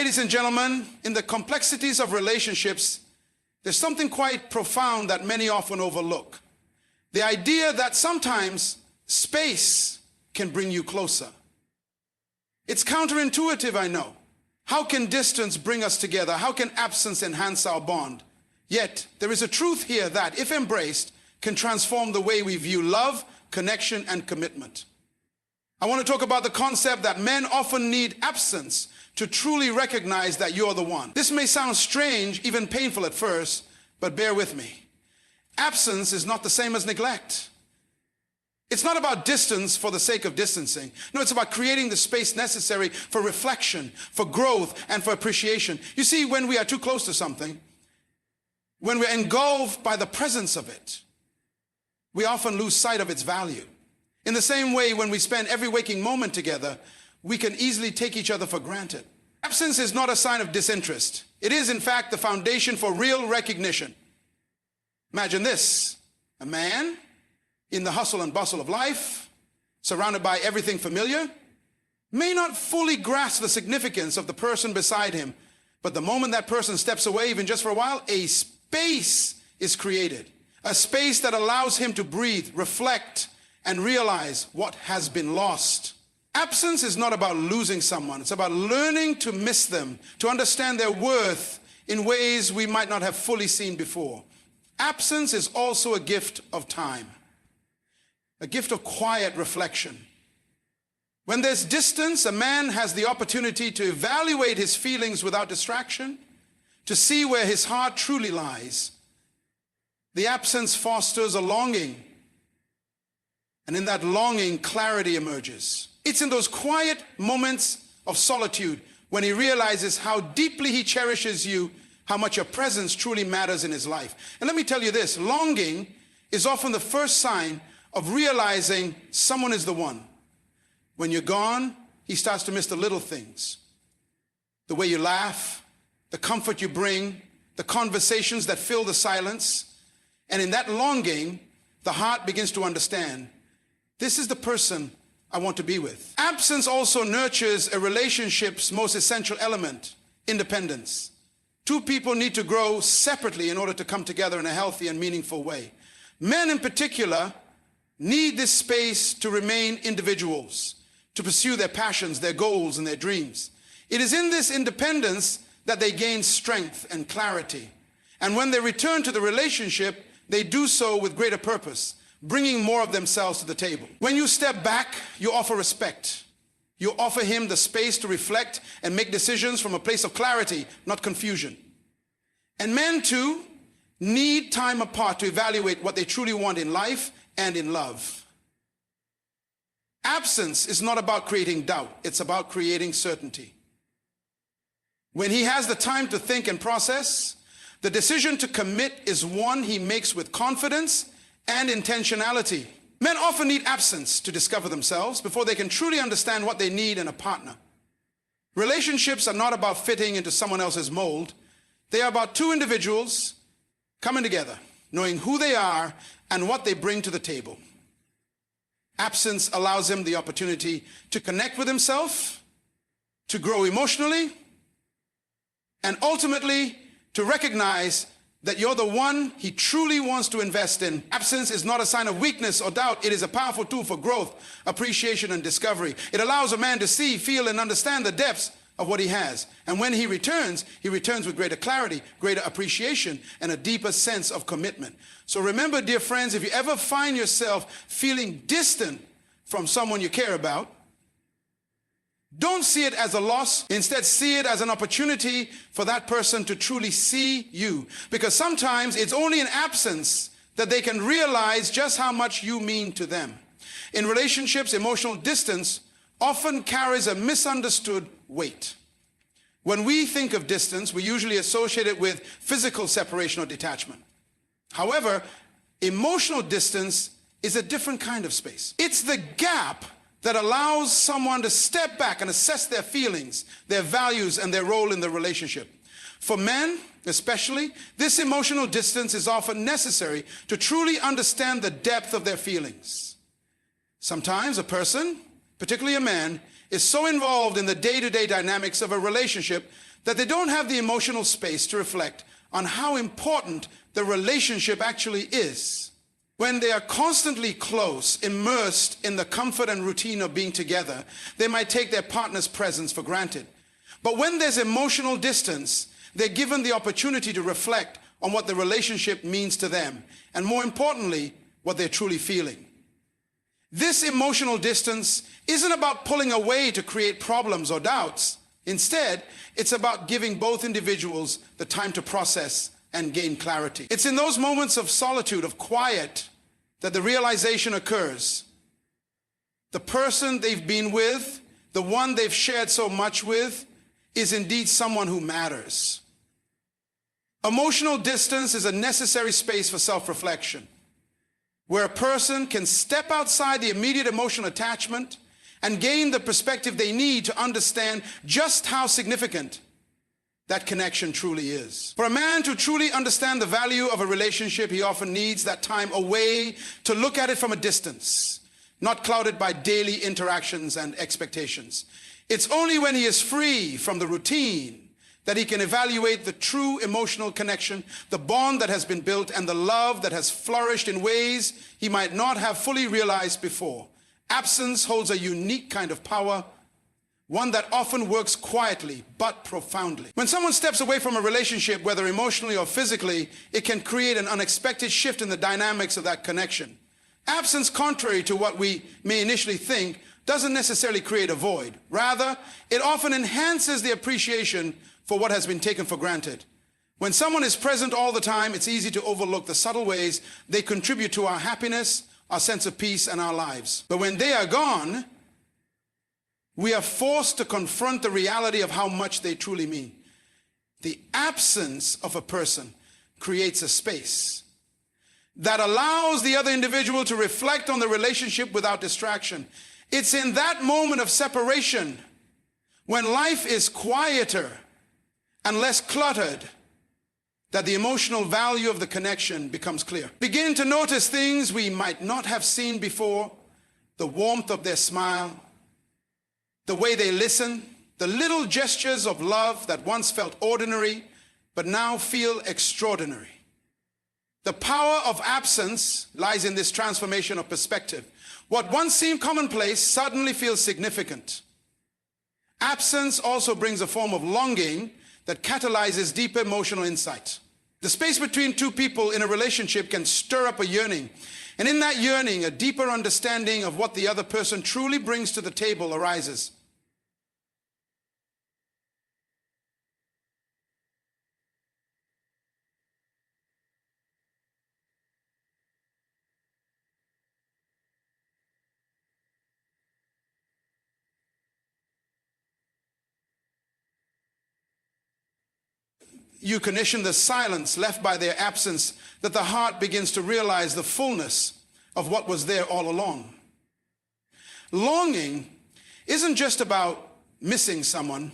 Ladies and gentlemen, in the complexities of relationships, there's something quite profound that many often overlook. The idea that sometimes space can bring you closer. It's counterintuitive, I know. How can distance bring us together? How can absence enhance our bond? Yet, there is a truth here that, if embraced, can transform the way we view love, connection, and commitment. I want to talk about the concept that men often need absence to truly recognize that you're the one. This may sound strange, even painful at first, but bear with me. Absence is not the same as neglect. It's not about distance for the sake of distancing. No, it's about creating the space necessary for reflection, for growth, and for appreciation. You see, when we are too close to something, when we're engulfed by the presence of it, we often lose sight of its value. In the same way, when we spend every waking moment together, we can easily take each other for granted. Absence is not a sign of disinterest. It is, in fact, the foundation for real recognition. Imagine this: a man in the hustle and bustle of life, surrounded by everything familiar, may not fully grasp the significance of the person beside him, but the moment that person steps away, even just for a while, a space is created. A space that allows him to breathe, reflect, and realize what has been lost. Absence is not about losing someone. It's about learning to miss them, to understand their worth in ways we might not have fully seen before. Absence is also a gift of time, a gift of quiet reflection. When there's distance, a man has the opportunity to evaluate his feelings without distraction, to see where his heart truly lies. The absence fosters a longing, and in that longing, clarity emerges. It's in those quiet moments of solitude when he realizes how deeply he cherishes you, how much your presence truly matters in his life. And let me tell you this, longing is often the first sign of realizing someone is the one. When you're gone, he starts to miss the little things. The way you laugh, the comfort you bring, the conversations that fill the silence. And in that longing, the heart begins to understand, this is the person I want to be with. Absence also nurtures a relationship's most essential element, independence. Two people need to grow separately in order to come together in a healthy and meaningful way. Men in particular need this space to remain individuals, to pursue their passions, their goals, and their dreams. It is in this independence that they gain strength and clarity. And when they return to the relationship, they do so with greater purpose, bringing more of themselves to the table. When you step back, you offer respect. You offer him the space to reflect and make decisions from a place of clarity, not confusion. And men too need time apart to evaluate what they truly want in life and in love. Absence is not about creating doubt, it's about creating certainty. When he has the time to think and process, the decision to commit is one he makes with confidence and intentionality. Men often need absence to discover themselves before they can truly understand what they need in a partner. Relationships are not about fitting into someone else's mold. They are about two individuals coming together, knowing who they are and what they bring to the table. Absence allows him the opportunity to connect with himself, to grow emotionally, and ultimately to recognize that you're the one he truly wants to invest in. Absence is not a sign of weakness or doubt. It is a powerful tool for growth, appreciation, and discovery. It allows a man to see, feel, and understand the depths of what he has. And when he returns with greater clarity, greater appreciation, and a deeper sense of commitment. So remember, dear friends, if you ever find yourself feeling distant from someone you care about, don't see it as a loss. Instead, see it as an opportunity for that person to truly see you. Because sometimes it's only in absence that they can realize just how much you mean to them. In relationships, emotional distance often carries a misunderstood weight. When we think of distance, we usually associate it with physical separation or detachment. However, emotional distance is a different kind of space. It's the gap that allows someone to step back and assess their feelings, their values, and their role in the relationship. For men, especially, this emotional distance is often necessary to truly understand the depth of their feelings. Sometimes a person, particularly a man, is so involved in the day-to-day dynamics of a relationship that they don't have the emotional space to reflect on how important the relationship actually is. When they are constantly close, immersed in the comfort and routine of being together, they might take their partner's presence for granted. But when there's emotional distance, they're given the opportunity to reflect on what the relationship means to them, and more importantly, what they're truly feeling. This emotional distance isn't about pulling away to create problems or doubts. Instead, it's about giving both individuals the time to process and gain clarity. It's in those moments of solitude, of quiet, that the realization occurs. The person they've been with, the one they've shared so much with, is indeed someone who matters. Emotional distance is a necessary space for self-reflection, where a person can step outside the immediate emotional attachment and gain the perspective they need to understand just how significant that connection truly is. For a man to truly understand the value of a relationship, he often needs that time away to look at it from a distance, not clouded by daily interactions and expectations. It's only when he is free from the routine that he can evaluate the true emotional connection, the bond that has been built, and the love that has flourished in ways he might not have fully realized before. Absence holds a unique kind of power, one that often works quietly but profoundly. When someone steps away from a relationship, whether emotionally or physically, it can create an unexpected shift in the dynamics of that connection. Absence, contrary to what we may initially think, doesn't necessarily create a void. Rather, it often enhances the appreciation for what has been taken for granted. When someone is present all the time, it's easy to overlook the subtle ways they contribute to our happiness, our sense of peace, and our lives. But when they are gone, we are forced to confront the reality of how much they truly mean. The absence of a person creates a space that allows the other individual to reflect on the relationship without distraction. It's in that moment of separation, when life is quieter and less cluttered, that the emotional value of the connection becomes clear. Begin to notice things we might not have seen before: the warmth of their smile, the way they listen, the little gestures of love that once felt ordinary but now feel extraordinary. The power of absence lies in this transformation of perspective. What once seemed commonplace suddenly feels significant. Absence also brings a form of longing that catalyzes deeper emotional insight. The space between two people in a relationship can stir up a yearning, and in that yearning, a deeper understanding of what the other person truly brings to the table arises. You condition the silence left by their absence, that the heart begins to realize the fullness of what was there all along. Longing isn't just about missing someone.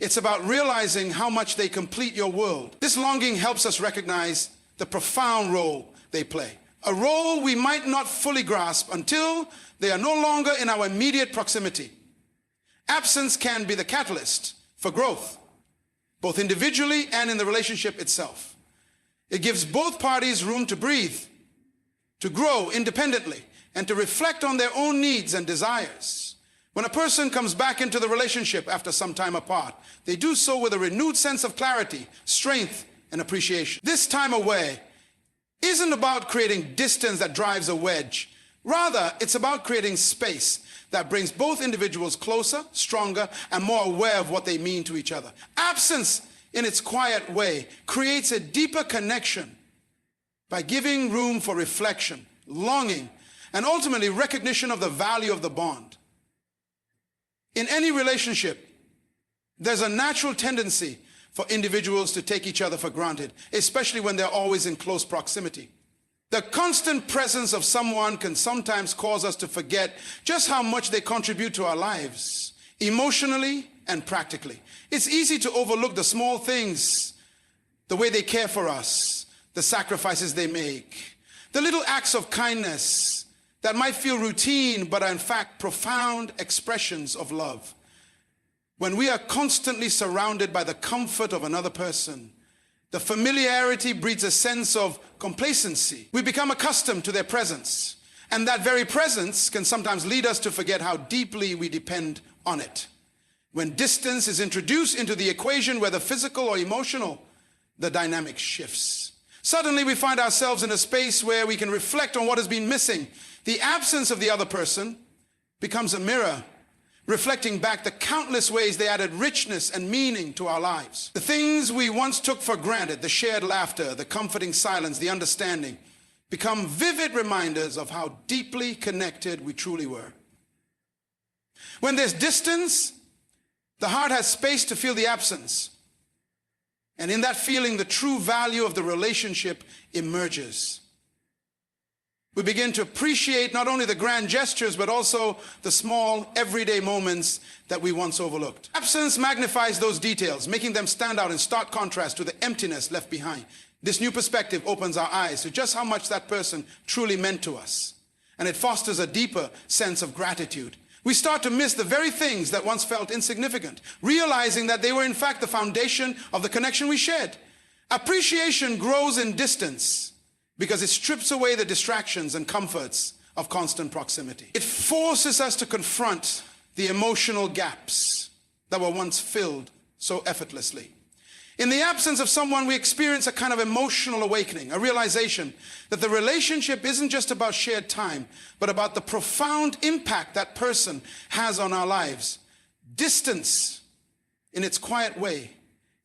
It's about realizing how much they complete your world. This longing helps us recognize the profound role they play, a role we might not fully grasp until they are no longer in our immediate proximity. Absence can be the catalyst for growth, both individually and in the relationship itself. It gives both parties room to breathe, to grow independently, and to reflect on their own needs and desires. When a person comes back into the relationship after some time apart, they do so with a renewed sense of clarity, strength, and appreciation. This time away isn't about creating distance that drives a wedge. Rather, it's about creating space that brings both individuals closer, stronger, and more aware of what they mean to each other. Absence, in its quiet way, creates a deeper connection by giving room for reflection, longing, and ultimately recognition of the value of the bond. In any relationship, there's a natural tendency for individuals to take each other for granted, especially when they're always in close proximity. The constant presence of someone can sometimes cause us to forget just how much they contribute to our lives, emotionally and practically. It's easy to overlook the small things, the way they care for us, the sacrifices they make, the little acts of kindness that might feel routine but are in fact profound expressions of love. When we are constantly surrounded by the comfort of another person, the familiarity breeds a sense of complacency. We become accustomed to their presence, and that very presence can sometimes lead us to forget how deeply we depend on it. When distance is introduced into the equation, whether physical or emotional, the dynamic shifts. Suddenly we find ourselves in a space where we can reflect on what has been missing. The absence of the other person becomes a mirror, reflecting back the countless ways they added richness and meaning to our lives. The things we once took for granted, the shared laughter, the comforting silence, the understanding, become vivid reminders of how deeply connected we truly were. When there's distance, the heart has space to feel the absence. And in that feeling, the true value of the relationship emerges. We begin to appreciate not only the grand gestures, but also the small, everyday moments that we once overlooked. Absence magnifies those details, making them stand out in stark contrast to the emptiness left behind. This new perspective opens our eyes to just how much that person truly meant to us. And it fosters a deeper sense of gratitude. We start to miss the very things that once felt insignificant, realizing that they were in fact the foundation of the connection we shared. Appreciation grows in distance because it strips away the distractions and comforts of constant proximity. It forces us to confront the emotional gaps that were once filled so effortlessly. In the absence of someone, we experience a kind of emotional awakening, a realization that the relationship isn't just about shared time, but about the profound impact that person has on our lives. Distance, in its quiet way,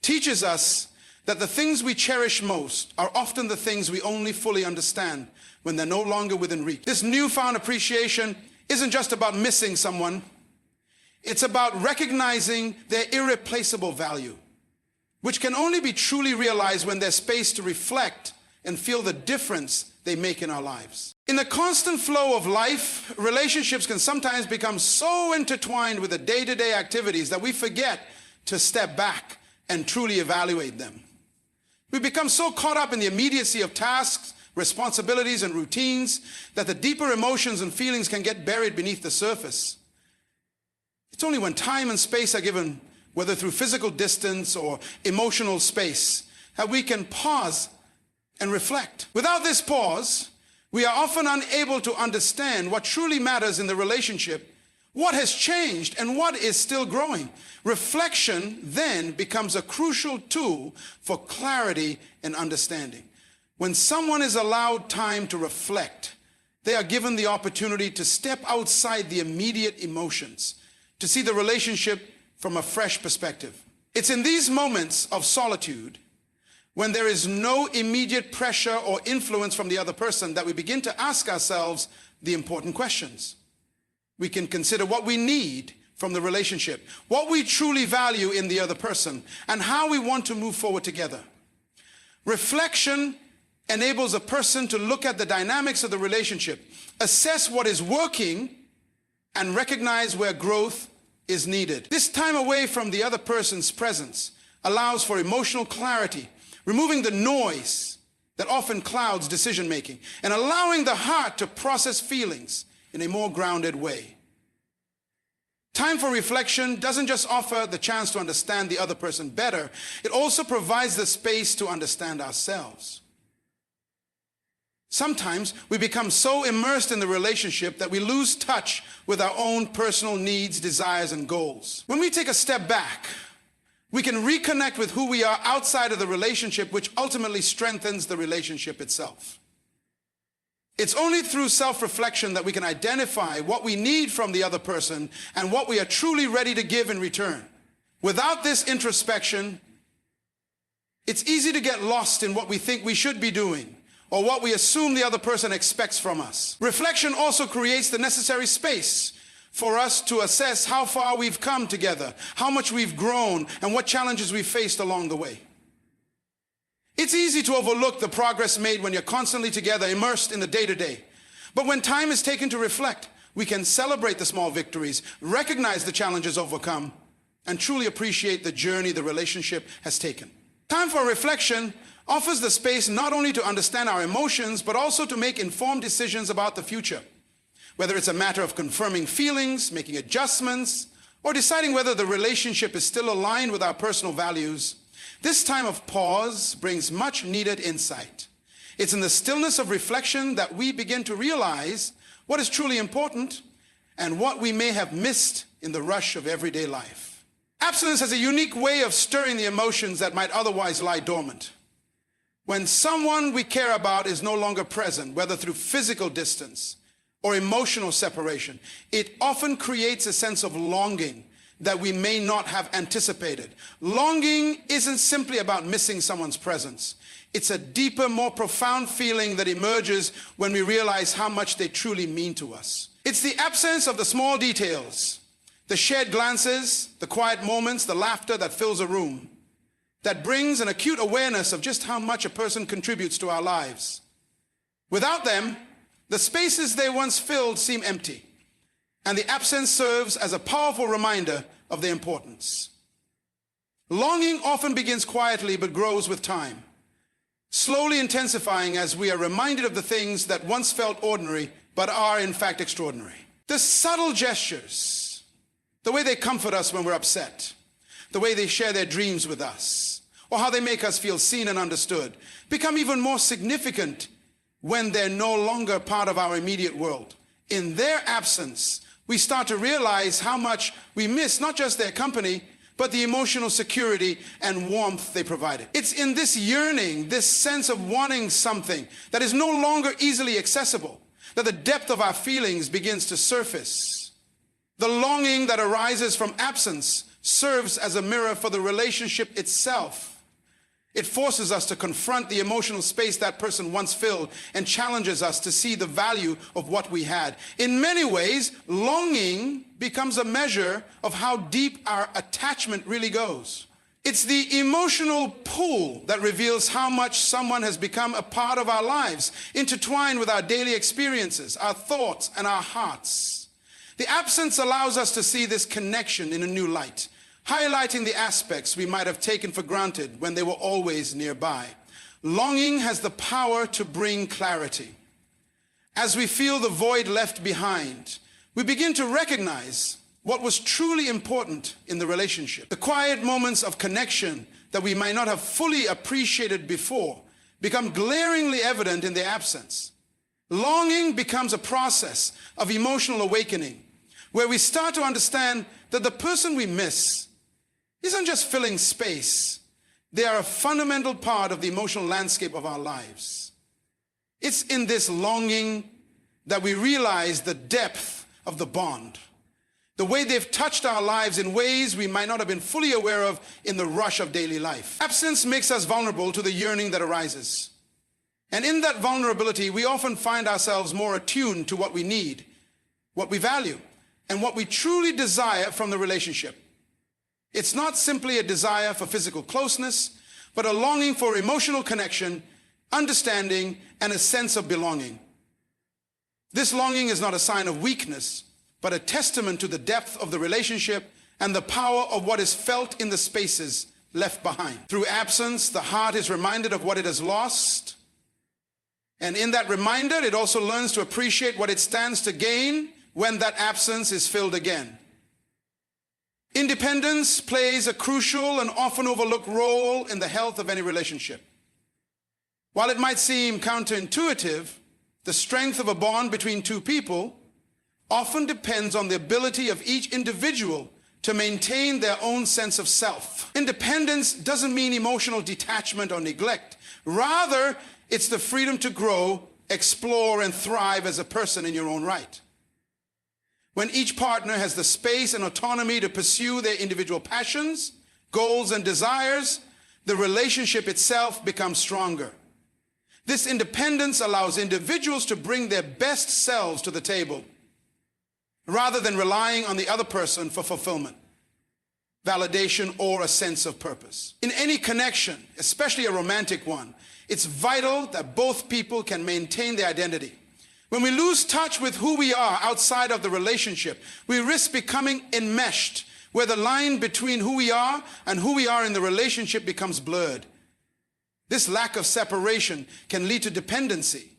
teaches us that the things we cherish most are often the things we only fully understand when they're no longer within reach. This newfound appreciation isn't just about missing someone, it's about recognizing their irreplaceable value, which can only be truly realized when there's space to reflect and feel the difference they make in our lives. In the constant flow of life, relationships can sometimes become so intertwined with the day-to-day activities that we forget to step back and truly evaluate them. We become so caught up in the immediacy of tasks, responsibilities, and routines that the deeper emotions and feelings can get buried beneath the surface. It's only when time and space are given, whether through physical distance or emotional space, that we can pause and reflect. Without this pause, we are often unable to understand what truly matters in the relationship, what has changed, and what is still growing. Reflection then becomes a crucial tool for clarity and understanding. When someone is allowed time to reflect, they are given the opportunity to step outside the immediate emotions, to see the relationship from a fresh perspective. It's in these moments of solitude, when there is no immediate pressure or influence from the other person, that we begin to ask ourselves the important questions. We can consider what we need from the relationship, what we truly value in the other person, and how we want to move forward together. Reflection enables a person to look at the dynamics of the relationship, assess what is working, and recognize where growth is needed. This time away from the other person's presence allows for emotional clarity, removing the noise that often clouds decision-making, and allowing the heart to process feelings in a more grounded way. Time for reflection doesn't just offer the chance to understand the other person better, it also provides the space to understand ourselves. Sometimes we become so immersed in the relationship that we lose touch with our own personal needs, desires, and goals. When we take a step back, we can reconnect with who we are outside of the relationship, which ultimately strengthens the relationship itself. It's only through self-reflection that we can identify what we need from the other person and what we are truly ready to give in return. Without this introspection, it's easy to get lost in what we think we should be doing or what we assume the other person expects from us. Reflection also creates the necessary space for us to assess how far we've come together, how much we've grown, and what challenges we've faced along the way. It's easy to overlook the progress made when you're constantly together, immersed in the day-to-day. But when time is taken to reflect, we can celebrate the small victories, recognize the challenges overcome, and truly appreciate the journey the relationship has taken. Time for reflection offers the space not only to understand our emotions, but also to make informed decisions about the future. whether it's a matter of confirming feelings, making adjustments, or deciding whether the relationship is still aligned with our personal values. This time of pause brings much needed insight. It's in the stillness of reflection that we begin to realize what is truly important and what we may have missed in the rush of everyday life. Abstinence has a unique way of stirring the emotions that might otherwise lie dormant. When someone we care about is no longer present, whether through physical distance or emotional separation, it often creates a sense of longing that we may not have anticipated. Longing isn't simply about missing someone's presence. It's a deeper, more profound feeling that emerges when we realize how much they truly mean to us. It's the absence of the small details, the shared glances, the quiet moments, the laughter that fills a room, that brings an acute awareness of just how much a person contributes to our lives. Without them, the spaces they once filled seem empty, and the absence serves as a powerful reminder of their importance. Longing often begins quietly but grows with time, slowly intensifying as we are reminded of the things that once felt ordinary but are in fact extraordinary. The subtle gestures, the way they comfort us when we're upset, the way they share their dreams with us, or how they make us feel seen and understood, become even more significant when they're no longer part of our immediate world. In their absence, we start to realize how much we miss not just their company, but the emotional security and warmth they provided. It's in this yearning, this sense of wanting something that is no longer easily accessible, that the depth of our feelings begins to surface. The longing that arises from absence serves as a mirror for the relationship itself. It forces us to confront the emotional space that person once filled and challenges us to see the value of what we had. In many ways, longing becomes a measure of how deep our attachment really goes. It's the emotional pull that reveals how much someone has become a part of our lives, intertwined with our daily experiences, our thoughts, and our hearts. The absence allows us to see this connection in a new light, highlighting the aspects we might have taken for granted when they were always nearby. Longing has the power to bring clarity. As we feel the void left behind, we begin to recognize what was truly important in the relationship. The quiet moments of connection that we might not have fully appreciated before become glaringly evident in their absence. Longing becomes a process of emotional awakening, where we start to understand that the person we miss isn't just filling space. They are a fundamental part of the emotional landscape of our lives. It's in this longing that we realize the depth of the bond, the way they've touched our lives in ways we might not have been fully aware of in the rush of daily life. Absence makes us vulnerable to the yearning that arises. And in that vulnerability, we often find ourselves more attuned to what we need, what we value, and what we truly desire from the relationship. It's not simply a desire for physical closeness, but a longing for emotional connection, understanding, and a sense of belonging. This longing is not a sign of weakness, but a testament to the depth of the relationship and the power of what is felt in the spaces left behind. Through absence, the heart is reminded of what it has lost. And in that reminder, it also learns to appreciate what it stands to gain when that absence is filled again. Independence plays a crucial and often overlooked role in the health of any relationship. While it might seem counterintuitive, the strength of a bond between two people often depends on the ability of each individual to maintain their own sense of self. Independence doesn't mean emotional detachment or neglect. Rather, it's the freedom to grow, explore, and thrive as a person in your own right. When each partner has the space and autonomy to pursue their individual passions, goals, and desires, the relationship itself becomes stronger. This independence allows individuals to bring their best selves to the table, rather than relying on the other person for fulfillment, validation, or a sense of purpose. In any connection, especially a romantic one, it's vital that both people can maintain their identity. When we lose touch with who we are outside of the relationship, we risk becoming enmeshed, where the line between who we are and who we are in the relationship becomes blurred. This lack of separation can lead to dependency,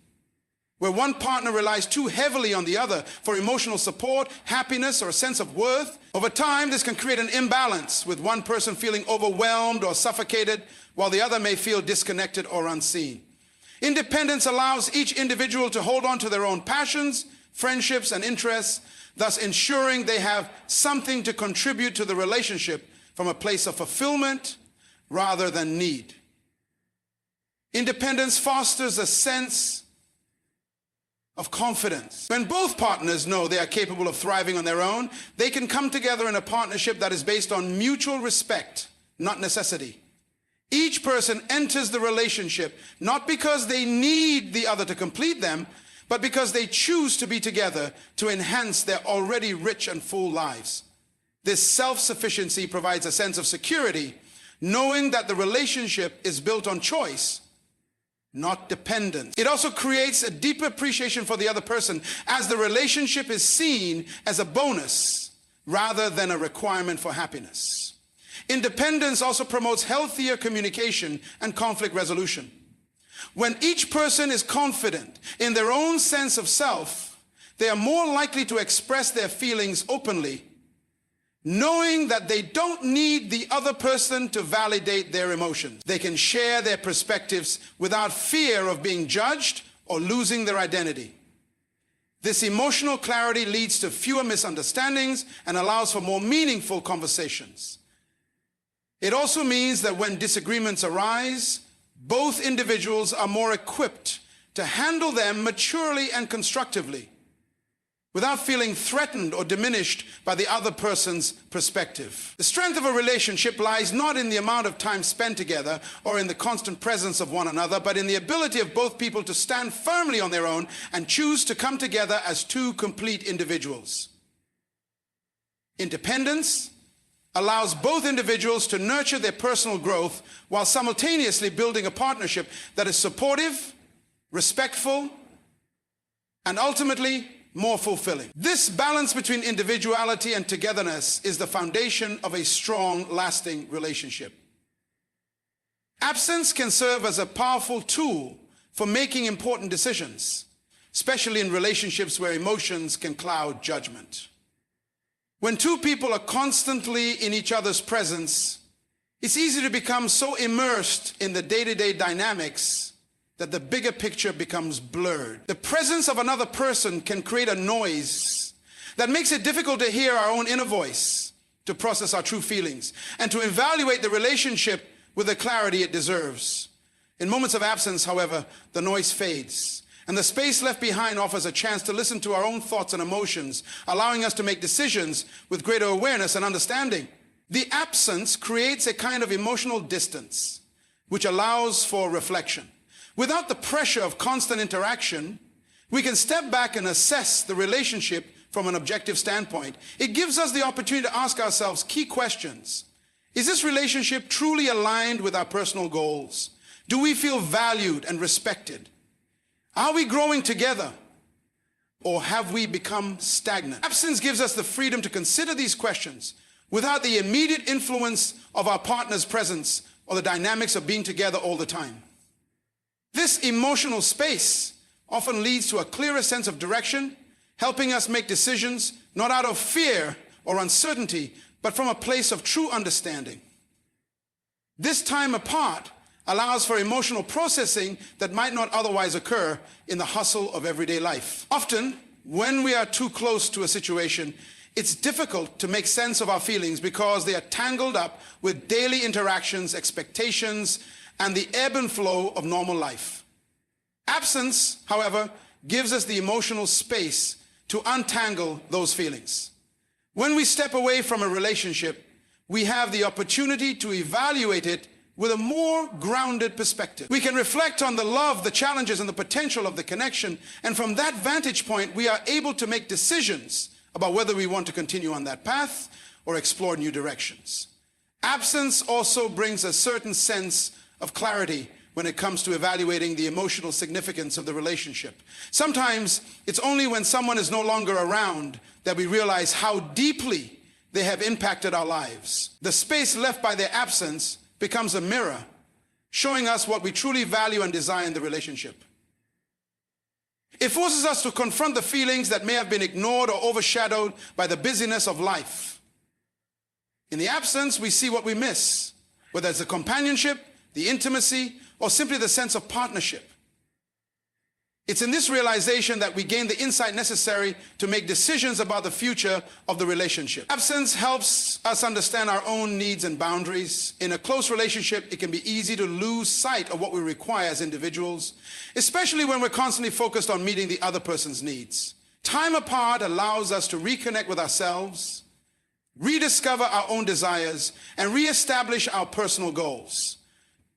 where one partner relies too heavily on the other for emotional support, happiness, or a sense of worth. Over time, this can create an imbalance, with one person feeling overwhelmed or suffocated, while the other may feel disconnected or unseen. Independence allows each individual to hold on to their own passions, friendships, and interests, thus ensuring they have something to contribute to the relationship from a place of fulfillment rather than need. Independence fosters a sense of confidence. When both partners know they are capable of thriving on their own, they can come together in a partnership that is based on mutual respect, not necessity. Each person enters the relationship not because they need the other to complete them, but because they choose to be together to enhance their already rich and full lives. This self-sufficiency provides a sense of security, knowing that the relationship is built on choice, not dependence. It also creates a deeper appreciation for the other person, as the relationship is seen as a bonus rather than a requirement for happiness. Independence also promotes healthier communication and conflict resolution. When each person is confident in their own sense of self, they are more likely to express their feelings openly, knowing that they don't need the other person to validate their emotions. They can share their perspectives without fear of being judged or losing their identity. This emotional clarity leads to fewer misunderstandings and allows for more meaningful conversations. It also means that when disagreements arise, both individuals are more equipped to handle them maturely and constructively, without feeling threatened or diminished by the other person's perspective. The strength of a relationship lies not in the amount of time spent together or in the constant presence of one another, but in the ability of both people to stand firmly on their own and choose to come together as two complete individuals. Independence allows both individuals to nurture their personal growth while simultaneously building a partnership that is supportive, respectful, and ultimately more fulfilling. This balance between individuality and togetherness is the foundation of a strong, lasting relationship. Absence can serve as a powerful tool for making important decisions, especially in relationships where emotions can cloud judgment. When two people are constantly in each other's presence, it's easy to become so immersed in the day-to-day dynamics that the bigger picture becomes blurred. The presence of another person can create a noise that makes it difficult to hear our own inner voice, to process our true feelings, and to evaluate the relationship with the clarity it deserves. In moments of absence, however, the noise fades, and the space left behind offers a chance to listen to our own thoughts and emotions, allowing us to make decisions with greater awareness and understanding. The absence creates a kind of emotional distance, which allows for reflection. Without the pressure of constant interaction, we can step back and assess the relationship from an objective standpoint. It gives us the opportunity to ask ourselves key questions. Is this relationship truly aligned with our personal goals? Do we feel valued and respected? Are we growing together, or have we become stagnant? Absence gives us the freedom to consider these questions without the immediate influence of our partner's presence or the dynamics of being together all the time. This emotional space often leads to a clearer sense of direction, helping us make decisions not out of fear or uncertainty, but from a place of true understanding. This time apart allows for emotional processing that might not otherwise occur in the hustle of everyday life. Often, when we are too close to a situation, it's difficult to make sense of our feelings because they are tangled up with daily interactions, expectations, and the ebb and flow of normal life. Absence, however, gives us the emotional space to untangle those feelings. When we step away from a relationship, we have the opportunity to evaluate it with a more grounded perspective. We can reflect on the love, the challenges, and the potential of the connection, and from that vantage point, we are able to make decisions about whether we want to continue on that path or explore new directions. Absence also brings a certain sense of clarity when it comes to evaluating the emotional significance of the relationship. Sometimes it's only when someone is no longer around that we realize how deeply they have impacted our lives. The space left by their absence becomes a mirror, showing us what we truly value and desire in the relationship. It forces us to confront the feelings that may have been ignored or overshadowed by the busyness of life. In the absence, we see what we miss, whether it's the companionship, the intimacy, or simply the sense of partnership. It's in this realization that we gain the insight necessary to make decisions about the future of the relationship. Absence helps us understand our own needs and boundaries. In a close relationship, it can be easy to lose sight of what we require as individuals, especially when we're constantly focused on meeting the other person's needs. Time apart allows us to reconnect with ourselves, rediscover our own desires, and reestablish our personal goals.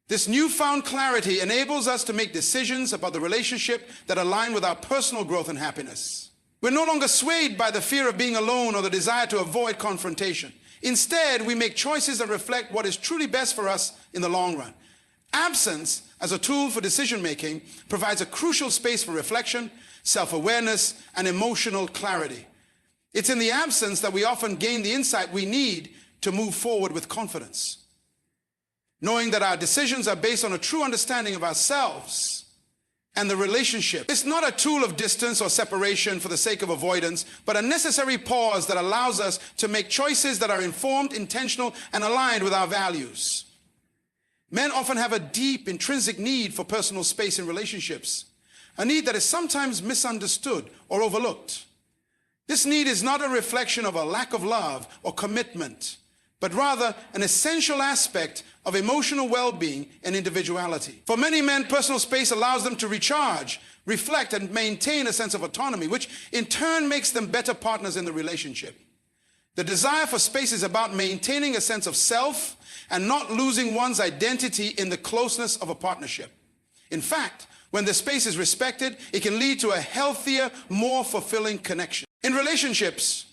This newfound clarity enables us to make decisions about the relationship that align with our personal growth and happiness. We're no longer swayed by the fear of being alone or the desire to avoid confrontation. Instead, we make choices that reflect what is truly best for us in the long run. Absence, as a tool for decision-making, provides a crucial space for reflection, self-awareness, and emotional clarity. It's in the absence that we often gain the insight we need to move forward with confidence. Knowing that our decisions are based on a true understanding of ourselves and the relationship. It's not a tool of distance or separation for the sake of avoidance, but a necessary pause that allows us to make choices that are informed, intentional, and aligned with our values. Men often have a deep, intrinsic need for personal space in relationships, a need that is sometimes misunderstood or overlooked. This need is not a reflection of a lack of love or commitment, but rather an essential aspect of emotional well-being and individuality. For many men, personal space allows them to recharge, reflect, and maintain a sense of autonomy, which in turn makes them better partners in the relationship. The desire for space is about maintaining a sense of self and not losing one's identity in the closeness of a partnership. In fact, when the space is respected, it can lead to a healthier, more fulfilling connection. In relationships,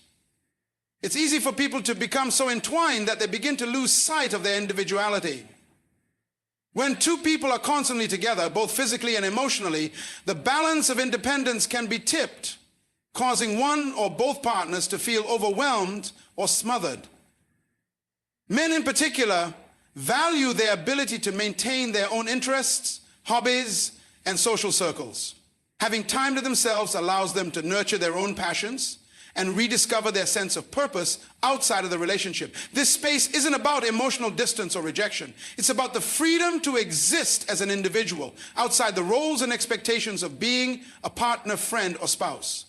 it's easy for people to become so entwined that they begin to lose sight of their individuality. When two people are constantly together, both physically and emotionally, the balance of independence can be tipped, causing one or both partners to feel overwhelmed or smothered. Men in particular value their ability to maintain their own interests, hobbies, and social circles. Having time to themselves allows them to nurture their own passions and rediscover their sense of purpose outside of the relationship. This space isn't about emotional distance or rejection. It's about the freedom to exist as an individual outside the roles and expectations of being a partner, friend, or spouse.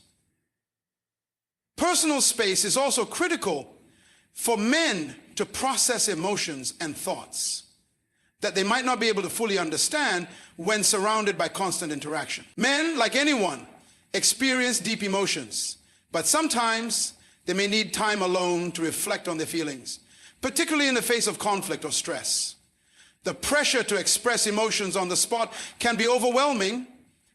Personal space is also critical for men to process emotions and thoughts that they might not be able to fully understand when surrounded by constant interaction. Men, like anyone, experience deep emotions, but sometimes they may need time alone to reflect on their feelings, particularly in the face of conflict or stress. The pressure to express emotions on the spot can be overwhelming,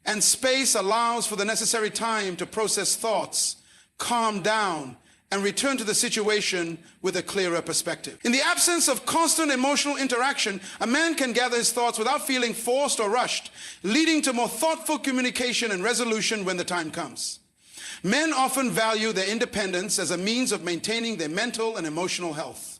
and space allows for the necessary time to process thoughts, calm down, and return to the situation with a clearer perspective. In the absence of constant emotional interaction, a man can gather his thoughts without feeling forced or rushed, leading to more thoughtful communication and resolution when the time comes. Men often value their independence as a means of maintaining their mental and emotional health.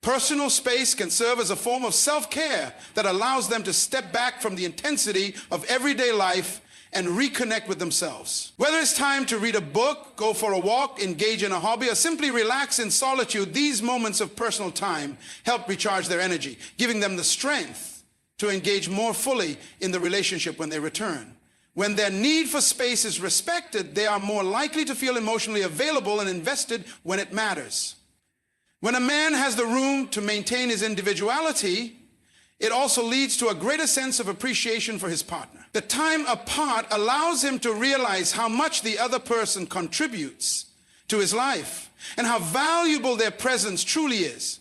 Personal space can serve as a form of self-care that allows them to step back from the intensity of everyday life and reconnect with themselves. Whether it's time to read a book, go for a walk, engage in a hobby, or simply relax in solitude, these moments of personal time help recharge their energy, giving them the strength to engage more fully in the relationship when they return. When their need for space is respected, they are more likely to feel emotionally available and invested when it matters. When a man has the room to maintain his individuality, it also leads to a greater sense of appreciation for his partner. The time apart allows him to realize how much the other person contributes to his life and how valuable their presence truly is.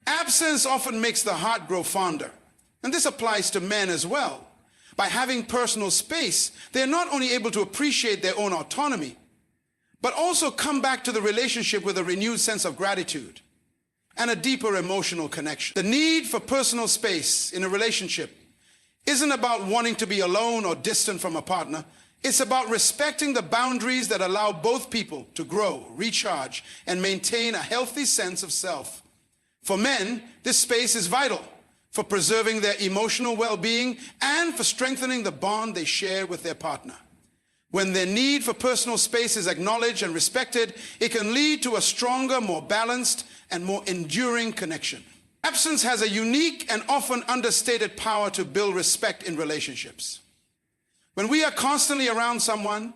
Absence often makes the heart grow fonder, and this applies to men as well. By having personal space, they are not only able to appreciate their own autonomy, but also come back to the relationship with a renewed sense of gratitude and a deeper emotional connection. The need for personal space in a relationship isn't about wanting to be alone or distant from a partner. It's about respecting the boundaries that allow both people to grow, recharge, and maintain a healthy sense of self. For men, this space is vital for preserving their emotional well-being, and for strengthening the bond they share with their partner. When their need for personal space is acknowledged and respected, it can lead to a stronger, more balanced, and more enduring connection. Absence has a unique and often understated power to build respect in relationships. When we are constantly around someone,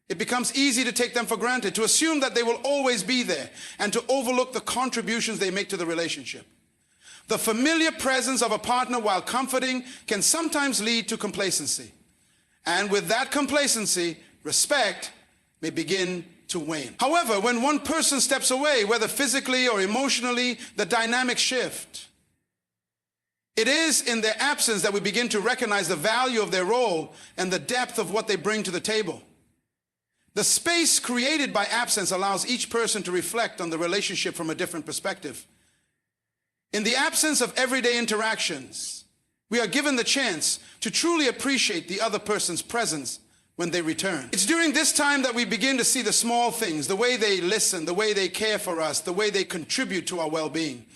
it becomes easy to take them for granted, to assume that they will always be there, and to overlook the contributions they make to the relationship. The familiar presence of a partner, while comforting, can sometimes lead to complacency. And with that complacency, respect may begin to wane. However, when one person steps away, whether physically or emotionally, the dynamics shift. It is in their absence that we begin to recognize the value of their role and the depth of what they bring to the table. The space created by absence allows each person to reflect on the relationship from a different perspective. In the absence of everyday interactions, we are given the chance to truly appreciate the other person's presence when they return. It's during this time that we begin to see the small things, the way they listen, the way they care for us, the way they contribute to our well-being.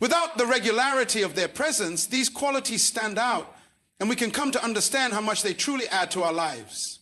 Without the regularity of their presence, these qualities stand out, and we can come to understand how much they truly add to our lives.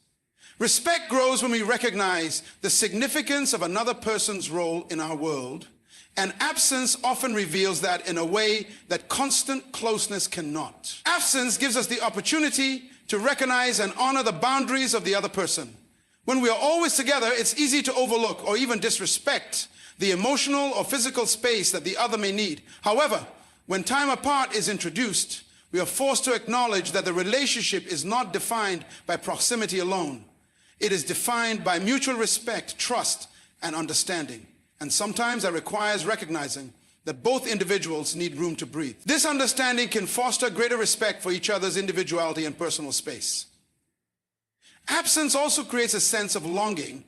Respect grows when we recognize the significance of another person's role in our world, and absence often reveals that in a way that constant closeness cannot. Absence gives us the opportunity to recognize and honor the boundaries of the other person. When we are always together, it's easy to overlook or even disrespect the emotional or physical space that the other may need. However, when time apart is introduced, we are forced to acknowledge that the relationship is not defined by proximity alone. It is defined by mutual respect, trust, and understanding. And sometimes that requires recognizing that both individuals need room to breathe. This understanding can foster greater respect for each other's individuality and personal space. Absence also creates a sense of longing,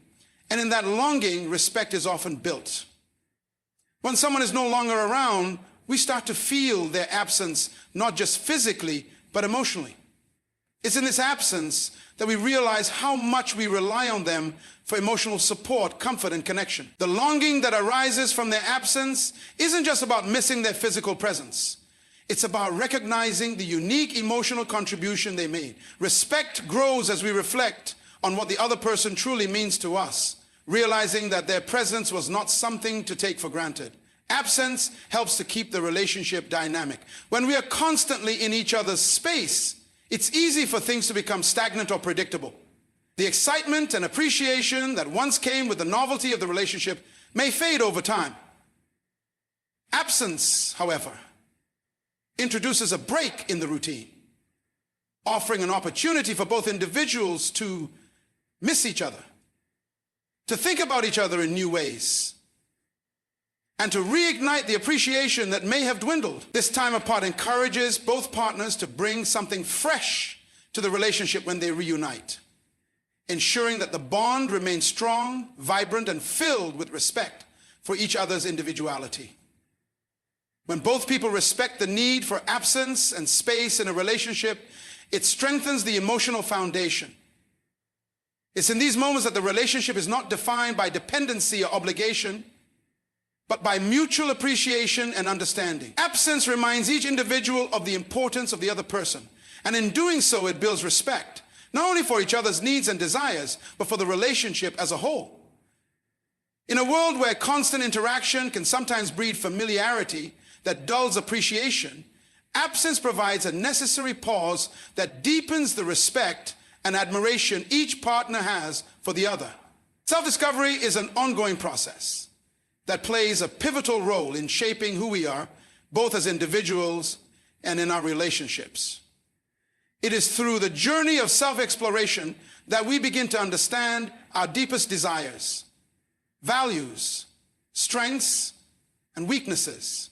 and in that longing, respect is often built. When someone is no longer around, we start to feel their absence, not just physically, but emotionally. It's in this absence that we realize how much we rely on them for emotional support, comfort, and connection. The longing that arises from their absence isn't just about missing their physical presence. It's about recognizing the unique emotional contribution they made. Respect grows as we reflect on what the other person truly means to us, realizing that their presence was not something to take for granted. Absence helps to keep the relationship dynamic. When we are constantly in each other's space, it's easy for things to become stagnant or predictable. The excitement and appreciation that once came with the novelty of the relationship may fade over time. Absence, however, introduces a break in the routine, offering an opportunity for both individuals to miss each other, to think about each other in new ways, and to reignite the appreciation that may have dwindled. This time apart encourages both partners to bring something fresh to the relationship when they reunite, ensuring that the bond remains strong, vibrant, and filled with respect for each other's individuality. When both people respect the need for absence and space in a relationship, it strengthens the emotional foundation. It's in these moments that the relationship is not defined by dependency or obligation, but by mutual appreciation and understanding. Absence reminds each individual of the importance of the other person, and in doing so, it builds respect, not only for each other's needs and desires, but for the relationship as a whole. In a world where constant interaction can sometimes breed familiarity that dulls appreciation, absence provides a necessary pause that deepens the respect and admiration each partner has for the other. Self-discovery is an ongoing process that plays a pivotal role in shaping who we are, both as individuals and in our relationships. It is through the journey of self-exploration that we begin to understand our deepest desires, values, strengths, and weaknesses.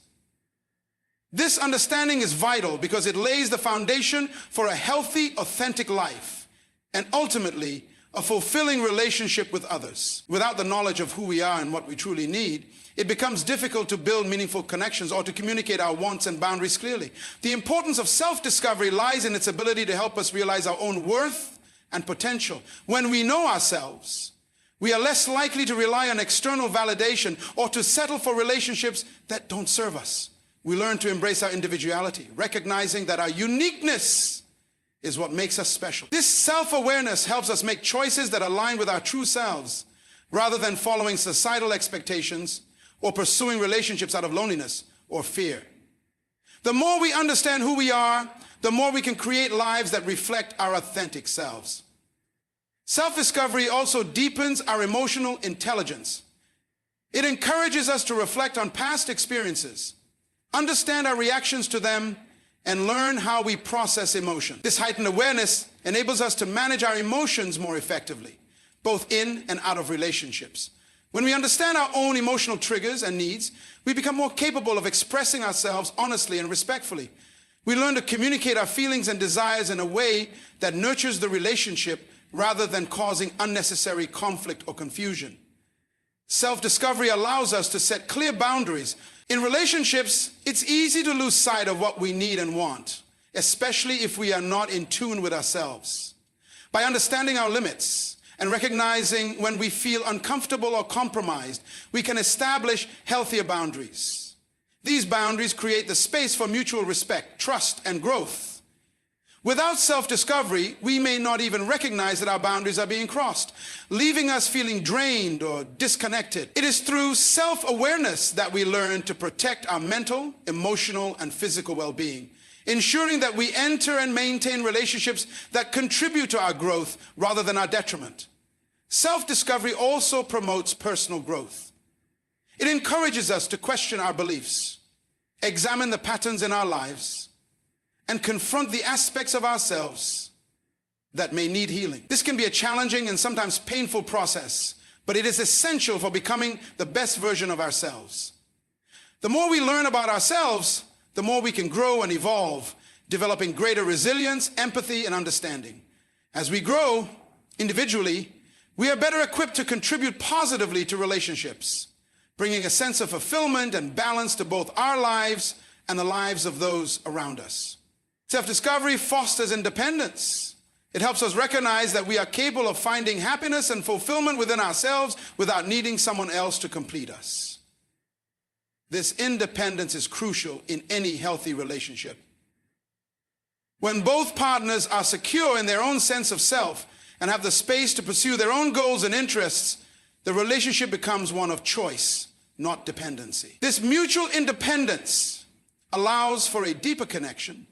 This understanding is vital because it lays the foundation for a healthy, authentic life, and ultimately, a fulfilling relationship with others. Without the knowledge of who we are and what we truly need, it becomes difficult to build meaningful connections or to communicate our wants and boundaries clearly. The importance of self-discovery lies in its ability to help us realize our own worth and potential. When we know ourselves, we are less likely to rely on external validation or to settle for relationships that don't serve us. we learn to embrace our individuality, recognizing that our uniqueness is what makes us special. This self-awareness helps us make choices that align with our true selves, rather than following societal expectations or pursuing relationships out of loneliness or fear. The more we understand who we are, the more we can create lives that reflect our authentic selves. Self-discovery also deepens our emotional intelligence. It encourages us to reflect on past experiences, understand our reactions to them, and learn how we process emotion. This heightened awareness enables us to manage our emotions more effectively, both in and out of relationships. When we understand our own emotional triggers and needs, we become more capable of expressing ourselves honestly and respectfully. We learn to communicate our feelings and desires in a way that nurtures the relationship rather than causing unnecessary conflict or confusion. Self-discovery allows us to set clear boundaries. In relationships, it's easy to lose sight of what we need and want, especially if we are not in tune with ourselves. By understanding our limits and recognizing when we feel uncomfortable or compromised, we can establish healthier boundaries. These boundaries create the space for mutual respect, trust, and growth. Without self-discovery, we may not even recognize that our boundaries are being crossed, leaving us feeling drained or disconnected. It is through self-awareness that we learn to protect our mental, emotional, and physical well-being, ensuring that we enter and maintain relationships that contribute to our growth rather than our detriment. Self-discovery also promotes personal growth. It encourages us to question our beliefs, examine the patterns in our lives, and confront the aspects of ourselves that may need healing. This can be a challenging and sometimes painful process, but it is essential for becoming the best version of ourselves. The more we learn about ourselves, the more we can grow and evolve, developing greater resilience, empathy, and understanding. As we grow individually, we are better equipped to contribute positively to relationships, bringing a sense of fulfillment and balance to both our lives and the lives of those around us. Self-discovery fosters independence. It helps us recognize that we are capable of finding happiness and fulfillment within ourselves without needing someone else to complete us. This independence is crucial in any healthy relationship. When both partners are secure in their own sense of self and have the space to pursue their own goals and interests, the relationship becomes one of choice, not dependency. This mutual independence allows for a deeper connection,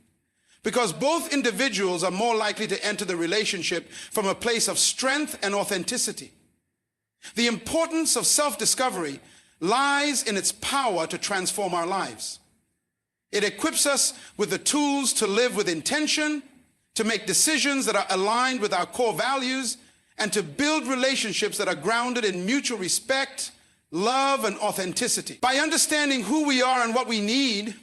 because both individuals are more likely to enter the relationship from a place of strength and authenticity. The importance of self-discovery lies in its power to transform our lives. It equips us with the tools to live with intention, to make decisions that are aligned with our core values, and to build relationships that are grounded in mutual respect, love, and authenticity. By understanding who we are and what we need,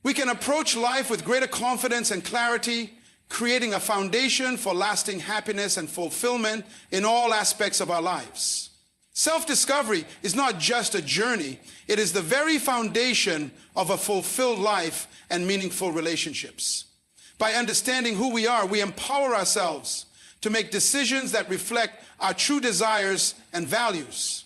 we can approach life with greater confidence and clarity, creating a foundation for lasting happiness and fulfillment in all aspects of our lives. Self-discovery is not just a journey, it is the very foundation of a fulfilled life and meaningful relationships. By understanding who we are, we empower ourselves to make decisions that reflect our true desires and values,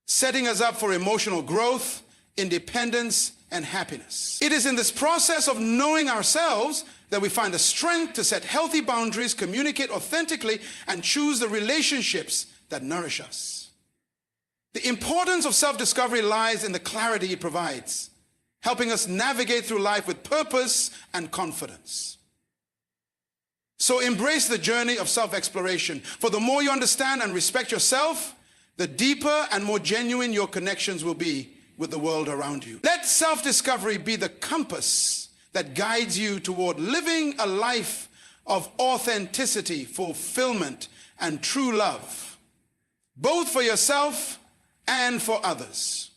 setting us up for emotional growth, independence, and happiness. It is in this process of knowing ourselves that we find the strength to set healthy boundaries, communicate authentically, and choose the relationships that nourish us. The importance of self-discovery lies in the clarity it provides, helping us navigate through life with purpose and confidence. So embrace the journey of self-exploration, for the more you understand and respect yourself, the deeper and more genuine your connections will be with the world around you. Let self-discovery be the compass that guides you toward living a life of authenticity, fulfillment, and true love, both for yourself and for others.